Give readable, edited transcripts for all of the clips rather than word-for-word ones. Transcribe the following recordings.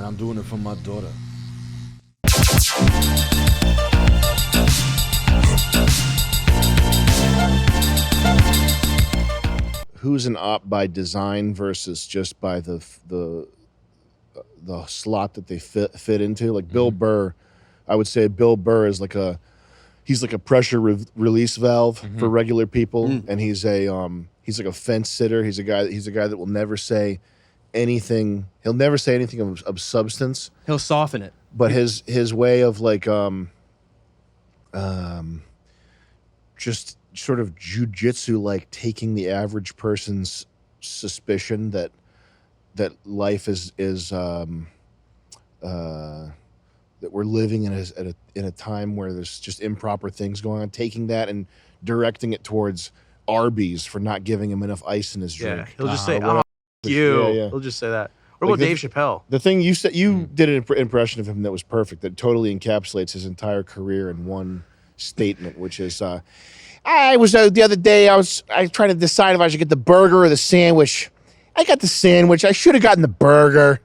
I'm doing it for my daughter. Who's an op by design versus just by the slot that they fit into? Like Bill Burr, I would say Bill Burr is like he's like a pressure release valve for regular people, and he's like a fence sitter. He's a guy that will never say anything. He'll never say anything of substance. He'll soften it. But his way of like just sort of jujitsu, like taking the average person's suspicion that life is that we're living in a time where there's just improper things going on, taking that and directing it towards Arby's for not giving him enough ice in his drink. Yeah, he'll just say, "Oh, you." Yeah. He'll just say that. What about Dave Chappelle? The thing you said, you did an impression of him that was perfect, that totally encapsulates his entire career in one statement, which is, I was the other day, I was trying to decide if I should get the burger or the sandwich. I got the sandwich. I should have gotten the burger.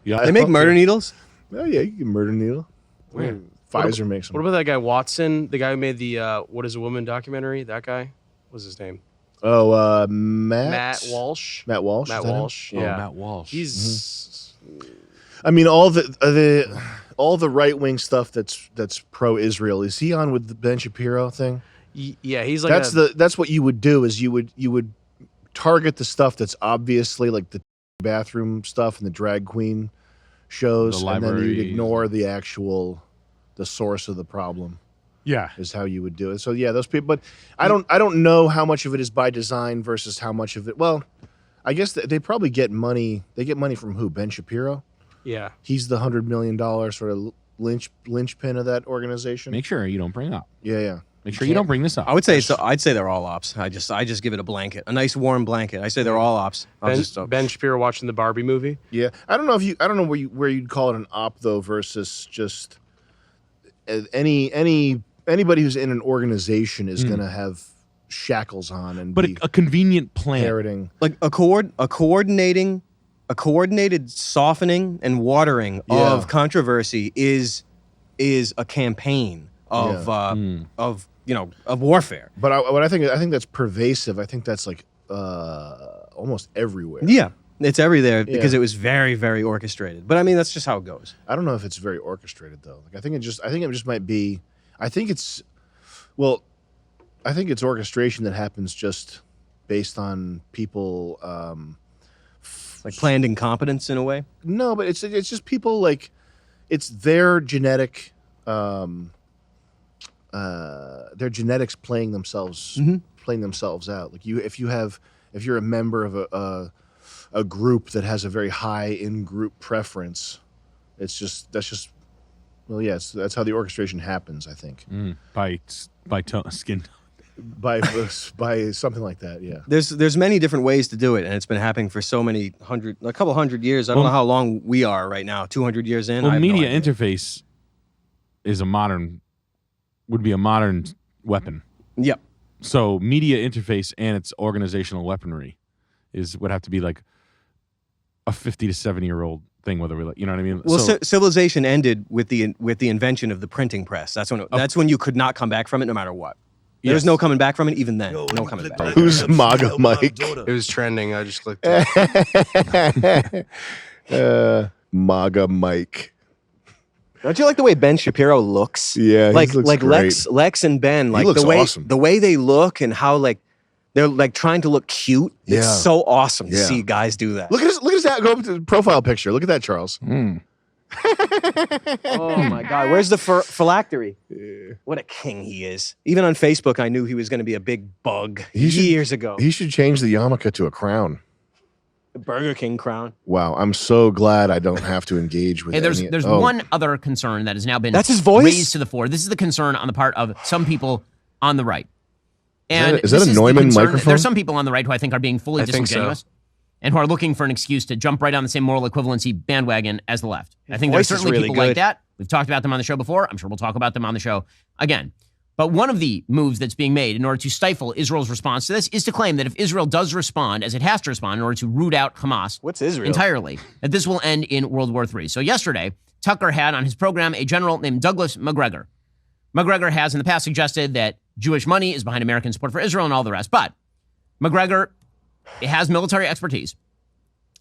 Yeah, they make murder needles? Oh, yeah, you can murder needle. Where? Pfizer makes them. What about that guy Watson, the guy who made the What is a Woman documentary? That guy? What's his name? Oh, Matt Walsh. Matt Walsh. Matt Walsh. Yeah. Oh, Matt Walsh. He's. I mean, all the right wing stuff that's pro-Israel. Is he on with the Ben Shapiro thing? Yeah, he's like. That's what you would do. Is you would target the stuff that's obviously like the bathroom stuff and the drag queen shows, and then you'd ignore the source of the problem. Yeah, is how you would do it. So yeah, those people. But I don't know how much of it is by design versus how much of it. Well, I guess they probably get money. They get money from who? Ben Shapiro. Yeah, he's the $100 million sort of linchpin of that organization. Make sure you don't bring up. Yeah. Make sure you don't bring this up. I would say so. I'd say they're all ops. I just give it a blanket, a nice warm blanket. I say they're all ops. Ben Shapiro watching the Barbie movie. Yeah, I don't know where you'd call it an op though versus just anybody who's in an organization is going to have shackles on and but a convenient plan, parroting. Like a coordinated softening and watering of controversy is a campaign of warfare. But I think that's pervasive. I think that's like almost everywhere. Yeah, it's everywhere because it was very, very orchestrated. But I mean, that's just how it goes. I don't know if it's very orchestrated though. Like I think it just might be. I think it's orchestration that happens just based on people. Like planned incompetence in a way. No, but it's just people like it's their genetic. Their genetics playing themselves out. Like if you're a member of a group that has a very high in-group preference, that's how the orchestration happens. I think by skin. by something like that. Yeah. There's many different ways to do it, and it's been happening for a couple hundred years. I don't know how long we are right now. 200 years in. Well, media interface would be a modern weapon. Yep. So media interface and its organizational weaponry would have to be like a 50 to 70-year-old thing, whether we, you know what I mean? Well, civilization ended with the invention of the printing press. That's when you could not come back from it, no matter what. There's no coming back from it, even then. No coming back. Who's MAGA Mike? It was trending. I just clicked it. MAGA Mike. Don't you like the way Ben Shapiro looks? Yeah, like he looks great. Lex and Ben, like awesome. The way they look and how like they're like trying to look cute. Yeah. It's so awesome to see guys do that. Look at that. Go up to the profile picture. Look at that, Charles. Oh my God, where's the phylactery? Yeah. What a king he is. Even on Facebook, I knew he was going to be a big bug years ago. He should change the yarmulke to a crown. The Burger King crown. Wow, I'm so glad I don't have to engage with. Hey, there's one other concern that has now been raised to the fore. This is the concern on the part of some people on the right. And is that a Neumann microphone? There's some people on the right who I think are being fully disingenuous and who are looking for an excuse to jump right on the same moral equivalency bandwagon as the left. I think there's certainly people like that. We've talked about them on the show before. I'm sure we'll talk about them on the show again. But one of the moves that's being made in order to stifle Israel's response to this is to claim that if Israel does respond, as it has to respond in order to root out Hamas entirely, that this will end in World War III. So yesterday, Tucker had on his program a general named Douglas Macgregor. Macgregor has in the past suggested that Jewish money is behind American support for Israel and all the rest. But Macgregor has military expertise.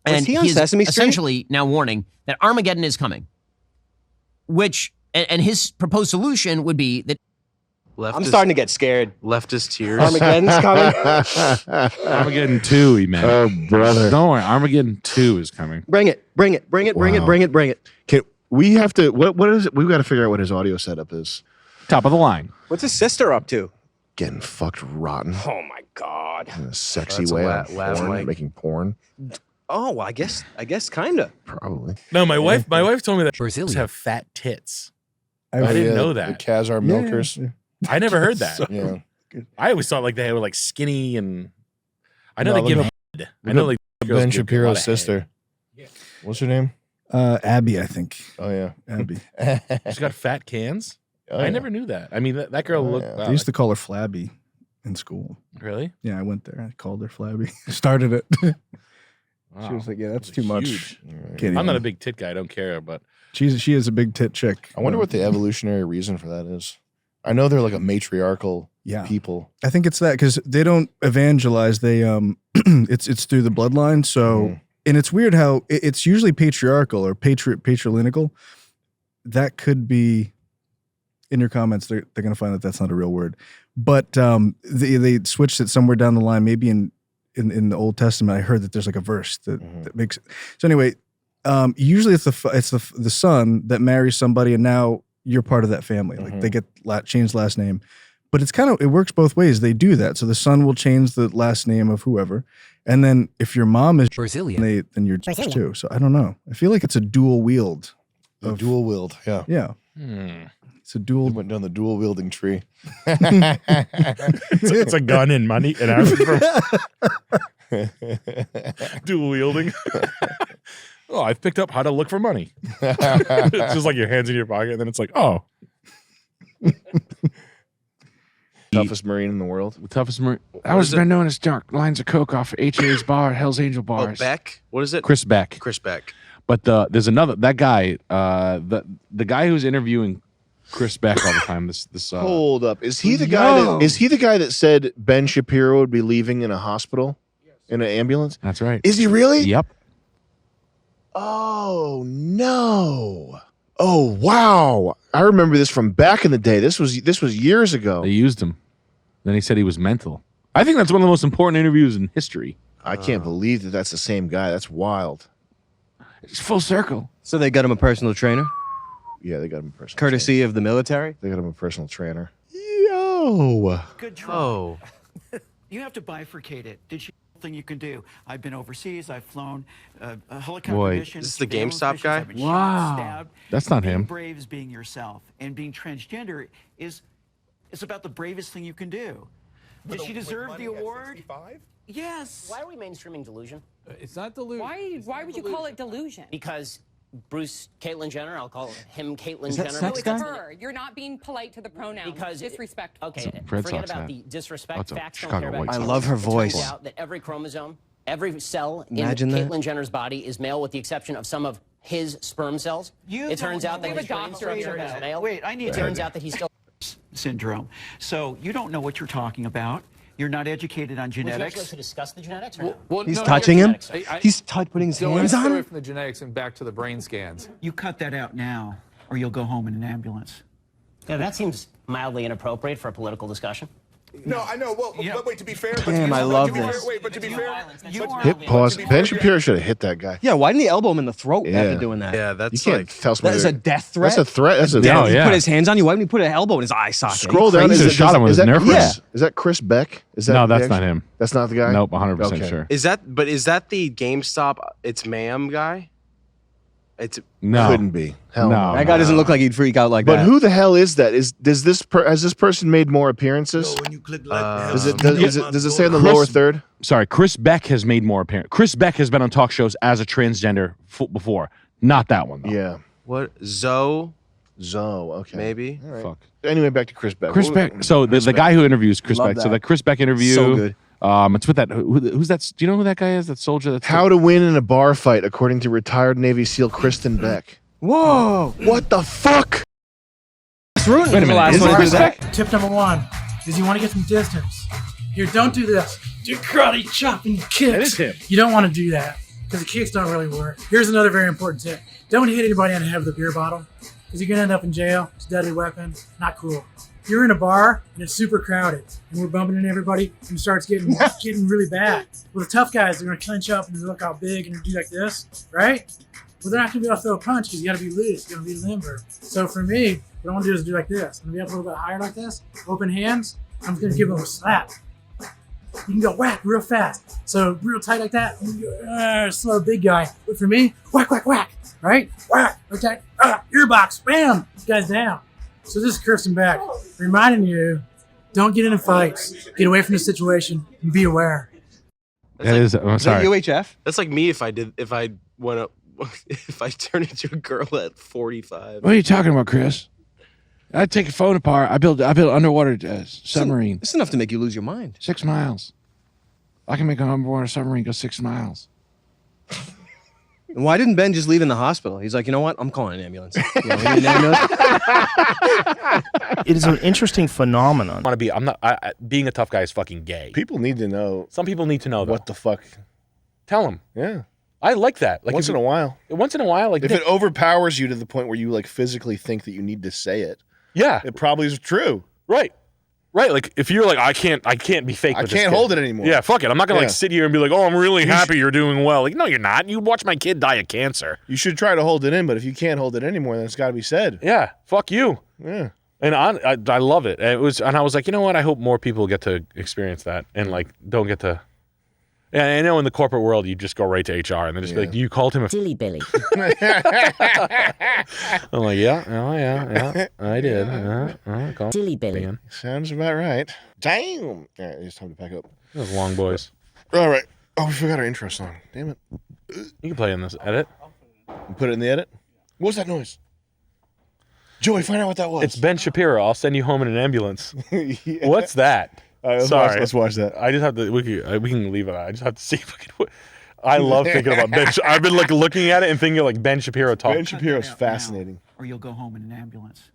And he is essentially now warning that Armageddon is coming. And his proposed solution would be that I'm starting to get scared. Leftist tears. Armageddon's coming. Armageddon 2, he meant. Oh, brother. Don't worry, Armageddon 2 is coming. Bring it. Bring it. Bring it. Bring it. Bring it. Bring it. Okay, we have to. What is it? We've got to figure out what his audio setup is. Top of the line. What's his sister up to? Getting fucked rotten Oh my God. in a sexy That's a way. lav mic. Making porn, Oh, well, I guess kinda. probably. No, my wife told me that Brazilian. have fat tits. Oh, I didn't know The that. 𝐊𝐲𝐲𝐽 milkers. I never heard that. Yeah. I always thought like they were like skinny and I know No, they give look them head. I know like girls Ben give a lot Shapiro's of head. sister. What's her name? Abby, I think. Oh yeah, Abby. She's got fat cans. Oh, I yeah. never knew that. I mean, that girl Oh, looked. yeah. Wow, They used to call her Flabby in school. really? Yeah, I went there. I called her Flabby. Started it. Wow. She was like, "Yeah, that's Those too are much." huge. Can't I'm not even- a big tit guy. I don't care, but She is a big tit chick. I wonder what the evolutionary reason for that is. I know they're like a matriarchal Yeah, people. I think it's that because they don't evangelize. They it's through the bloodline. So Mhm. and it's weird how it's usually patriarchal or patrilineal. That could be in your comments. They're gonna find that that's not a real word, but they switched it somewhere down the line. Maybe in the Old Testament, I heard that there's like a verse that makes it. So anyway, usually it's the son that marries somebody, and now you're part of that family. Like they get changed last name. But it works both ways. They do that. So the son will change the last name of whoever. And then if your mom is Brazilian. then you're Jewish too. So I don't know. I feel like it's a dual wield. The dual wield. Yeah. Yeah. It's a dual. We went down the dual wielding tree. it's a gun and money and dual wielding. Oh, I've picked up how to look for money. It's just like your hands in your pocket, and then it's like, oh, Toughest Marine in the world. The toughest Marine. I was been known as dark lines of coke off HA's bar, Hell's Angel Oh, bars. Beck. What is it? Chris Beck. Chris Beck. But there's another that guy, the guy who's interviewing Chris Beck all the time. This Hold up. Is he the guy that said Ben Shapiro would be leaving in a hospital? In an ambulance? That's right. Is he really? Yep. Oh no. Oh wow. I remember this from back in the day. This was years ago. They used him. Then he said he was mental. I think that's one of the most important interviews in history. I can't believe that that's the same guy. That's wild. It's full circle. So they got him a personal trainer, Yeah, they got him a personal courtesy of the military. trainer. They got him a personal trainer. Yo. Good try. Oh. You have to bifurcate it. Did you thing you can do? I've been overseas. I've flown helicopter Boy, missions. this is the surveillance GameStop missions, guy? I've been shot, Wow. stabbed. That's not Being him. brave is being yourself, and being transgender is about the bravest thing you can do. Did she deserve the award? Yes. Why are we mainstreaming delusion? It's not delusion. Why would you call it delusion? Because Bruce Caitlyn Jenner, I'll call him Caitlyn Is that Jenner. sex guy? her. You're not being polite to the pronouns. Because disrespectful. Okay, Fred forget Sox about hat. the disrespect. That's a Facts don't Chicago care about White I Sox. love her It voice. turns out that every chromosome, every cell in Imagine that. Caitlyn Jenner's body is male, with the exception of some of his sperm cells. It turns out that his brain structure is male. Wait, I need It turns out that he's still syndrome. So you don't know what you're talking about. You're not educated on Would you genetics. like to discuss the genetics or no? Well, He's no, touching him. genetics. He's putting his So hands let's on get away him. from the genetics and back to the brain scans. You cut that out now, or you'll go home in an ambulance. Yeah, that seems mildly inappropriate for a political discussion. No, I know. Well, but wait, to be fair, Damn, I love this. But to be fair, Hit pause. Ben Shapiro should have hit that guy. Yeah, why didn't he elbow him in the throat Yeah. after doing that? Yeah, You that's can't like tell somebody. That is a death threat. That's a threat. That's a Yeah, He yeah. put his hands on you. Why didn't he put an elbow in his eye socket? Scroll He down. crazy. He should've shot him with his Nerf Chris? gun. Is that Chris Beck? Is that No, the that's actual- not him. That's not the guy. Nope, 100% Okay. sure. is that the GameStop it's ma'am guy? It's No. Couldn't be. Hell No. no. That guy doesn't look like he'd freak out like But that. who the hell is that? Has this person made more appearances? Does it say in the lower third? Sorry, Chris Beck has made more appearance. Chris Beck has been on talk shows as a transgender before. Not that one, though. Yeah. what Zoe Zoe. Okay. Maybe. All right. Fuck. Anyway, back to Chris Beck. Chris Beck. So the guy who interviews Chris Love Beck. So that. that Chris Beck interview. So good. It's with that. Who's that? Do you know who that guy is? That soldier. That's How to win in a bar fight, according to retired Navy SEAL Kristen Beck. Whoa! What the fuck? Wait a minute. Is it Chris Beck? Tip number 1 is you want to get some distance. Here, don't do this. Do karate chopping kicks. That is him. You don't want to do that because the kicks don't really work. Here's another very important tip. Don't hit anybody on the head with a beer bottle because you're going to end up in jail. It's a deadly weapon. Not cool. You're in a bar and it's super crowded and we're bumping into everybody and it starts getting really bad. Well, the tough guys, they're going to clench up and look all big and do like this, right? Well, they're not going to be able to throw a punch because you got to be loose. You got to be limber. So for me, what I want to do is do like this. I'm going to be up a little bit higher like this, open hands. I'm going to give them a slap. You can go whack real fast. So real tight like that. Slow big guy. But for me, whack, whack, whack. Right? Whack. Like that. Earbox. Bam. This guy's down. So this is Kirsten Beck reminding you, don't get into fights. Get away from the situation and be aware. That is. I'm Is that sorry. UHF? That's like me if I went up, if I turned into a girl at 45. What are you talking about, Chris? I take a phone apart. I build underwater submarine. It's enough to make you lose your mind. 6 miles. I can make an underwater submarine go 6 miles. And why didn't Ben just leave in the hospital? He's like, you know what? I'm calling an ambulance. You know, we need an ambulance. It is an interesting phenomenon. Being a tough guy is fucking gay. People need to know. Some people need to know What the fuck? Tell them. Yeah. I like that. Like Once in a while. Once in a while, like If it overpowers you to the point where you like physically think that you need to say it, yeah, it probably is true. right. Like if you're like, I can't be fake. I with this can't kid. hold it anymore. Yeah, fuck it. I'm not gonna Yeah. like sit here and be like, oh, I'm really happy you're doing well. Like, no, you're not. You watch my kid die of cancer. You should try to hold it in, but if you can't hold it anymore, then it's got to be said. Yeah, fuck you. Yeah. And I love it. And I was like, you know what? I hope more people get to experience that and like don't get to. Yeah, I know in the corporate world you just go right to HR and they just be like, you called him a Dilly Billy. I'm like, yeah, I did. Dilly Billy. Sounds about right. Damn. All right, it's time to pack up. Those long boys. All right. Oh, we forgot our intro song. Damn it. You can play in this edit. Put it in the edit. What was that noise? Joey, find out what that was. It's Ben Shapiro. I'll send you home in an ambulance. Yeah. What's that? Sorry. Let's watch that. I just have to. We can leave it. I just have to see. I love thinking about Ben. I've been like looking at it and thinking like Ben Shapiro talk. Ben Shapiro's fascinating. Or you'll go home in an ambulance.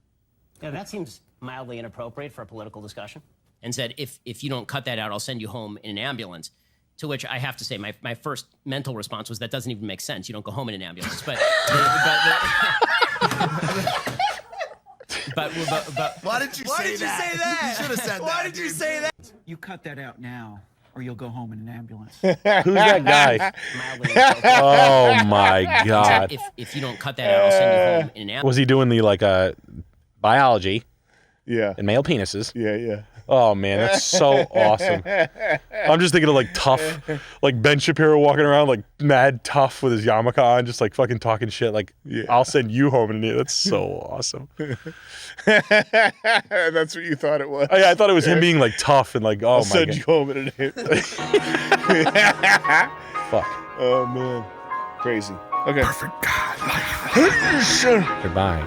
Yeah, that seems mildly inappropriate for a political discussion. And said, if you don't cut that out, I'll send you home in an ambulance. To which I have to say, my first mental response was, that doesn't even make sense. You don't go home in an ambulance. But Why did you say that? You should have said that. Why did you say that? You cut that out now, or you'll go home in an ambulance. Who's that guy? mildly inappropriate. Oh my god. If you don't cut that out, I'll send you home in an ambulance. Was he doing the like biology Yeah. and male penises? Yeah. Oh man, that's so awesome. I'm just thinking of like tough, like Ben Shapiro walking around like mad tough with his yarmulke on, just like fucking talking shit. Like, I'll send you home in. That's so awesome. That's what you thought it was. Oh, yeah, I thought it was him being like tough and like, oh I'll my send god. you home in an ambulance. Fuck. Oh man, crazy. Okay. Perfect God. Goodbye.